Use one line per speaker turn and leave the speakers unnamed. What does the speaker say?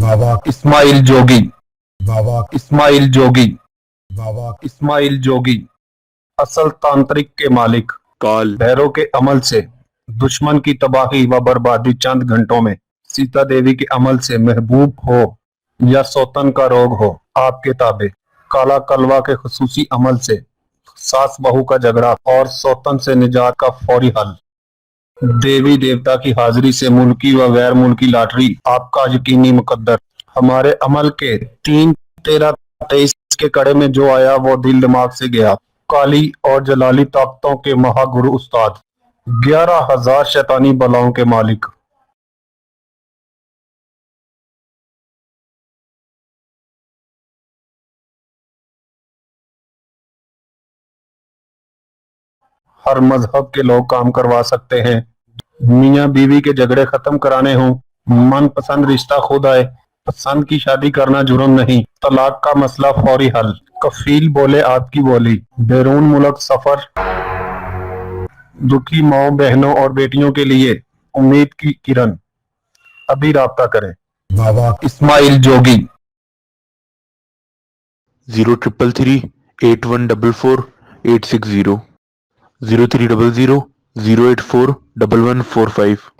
बाबा
इस्माइल जोगी,
बाबा
इस्माइल जोगी,
बाबा
इस्माइल जोगी। असल तांत्रिक के मालिक,
काल,
भैरव के अमल से दुश्मन की तबाही व बर्बादी चंद घंटों में, सीता देवी के अमल से महबूब हो या सौतन का रोग हो आपके ताबे, काला कलवा के खुसूसी अमल से सास बहू का झगड़ा और सौतन से निजात का फौरी हल, देवी देवता की हाजिरी से मुल्की व गैर मुल्की लॉटरी आपका यकीनी मुकद्दर। हमारे अमल के 3-13-23 के कड़े में जो आया वो दिल दिमाग से गया। काली और जलाली ताकतों के महागुरु उस्ताद, 11,000 शैतानी बलाओं के मालिक। हर मजहब के लोग काम करवा सकते हैं। मियाँ बीवी के झगड़े खत्म कराने हों, मनपसंद रिश्ता खुद आए, पसंद की शादी करना जुर्म नहीं, तलाक का मसला फौरी हल, कफील बोले आपकी बोली, बैरून मुल्क सफर, दुखी माओ बहनों और बेटियों के लिए उम्मीद की किरण। अभी राब्ता करें।
बाबा
इस्माइल जोगी।
0333-8144-860, 0300-084-1145।